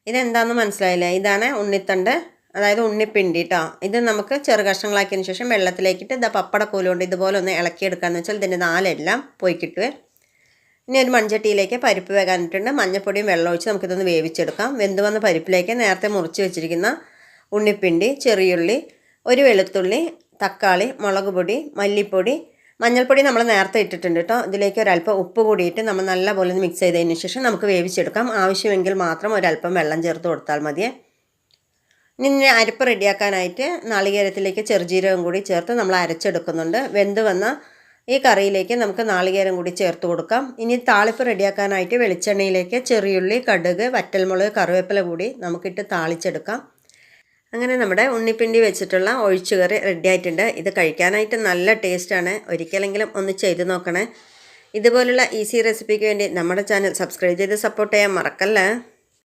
ഇതെന്താണെന്ന് മനസ്സിലായില്ലേ? ഇതാണ് ഉണ്ണിത്തണ്ട്, അതായത് ഉണ്ണിപ്പിണ്ടി കേട്ടോ. ഇത് നമുക്ക് ചെറു കഷ്ണങ്ങളാക്കിയതിന് ശേഷം വെള്ളത്തിലേക്കിട്ട് ഇതാ പപ്പടക്കോലുകൊണ്ട് ഇതുപോലെ ഒന്ന് ഇളക്കിയെടുക്കാമെന്ന് വെച്ചാൽ ഇതിൻ്റെ നാലെല്ലാം പോയി കിട്ടുവേ. ഇനി ഒരു മൺചട്ടിയിലേക്ക് പരിപ്പ് വേകാനിട്ടുണ്ട്. മഞ്ഞൾപ്പൊടിയും വെള്ളം ഒഴിച്ച് നമുക്കിതൊന്ന് വേവിച്ചെടുക്കാം. വെന്ത് വന്ന പരിപ്പിലേക്ക് നേരത്തെ മുറിച്ച് വെച്ചിരിക്കുന്ന ഉണ്ണിപ്പിണ്ടി, ചെറിയുള്ളി, ഒരു വെളുത്തുള്ളി, തക്കാളി, മുളക് പൊടി, മല്ലിപ്പൊടി, മഞ്ഞൾപ്പൊടി നമ്മൾ നേരത്തെ ഇട്ടിട്ടുണ്ട് കേട്ടോ. ഇതിലേക്ക് ഒരല്പം ഉപ്പ് കൂടിയിട്ട് നമ്മൾ നല്ലപോലെ ഒന്ന് മിക്സ് ചെയ്തതിന് ശേഷം നമുക്ക് വേവിച്ചെടുക്കാം. ആവശ്യമെങ്കിൽ മാത്രം ഒരല്പം വെള്ളം ചേർത്ത് കൊടുത്താൽ മതിയേ. ഇനി അരപ്പ് റെഡിയാക്കാനായിട്ട് നാളികേരത്തിലേക്ക് ചെറുജീരകം കൂടി ചേർത്ത് നമ്മൾ അരച്ചെടുക്കുന്നുണ്ട്. വെന്ത് വന്ന ഈ കറിയിലേക്ക് നമുക്ക് നാളികേരം കൂടി ചേർത്ത് കൊടുക്കാം. ഇനി താളിപ്പ് റെഡിയാക്കാനായിട്ട് വെളിച്ചെണ്ണയിലേക്ക് ചെറിയുള്ളി, കടുക്, വറ്റൽമുളക്, കറിവേപ്പില കൂടി നമുക്കിട്ട് താളിച്ചെടുക്കാം. അങ്ങനെ നമ്മുടെ ഉണ്ണിപ്പിണ്ടി വെച്ചിട്ടുള്ള ഒഴിച്ചുകറി റെഡി ആയിട്ടുണ്ട്. ഇത് കഴിക്കാനായിട്ട് നല്ല ടേസ്റ്റാണ്. ഒരിക്കലെങ്കിലും ഒന്ന് ചെയ്ത് നോക്കണേ. ഇതുപോലുള്ള ഈസി റെസിപ്പിക്ക് വേണ്ടി നമ്മുടെ ചാനൽ സബ്സ്ക്രൈബ് ചെയ്ത് സപ്പോർട്ട് ചെയ്യാൻ മറക്കല്ലേ.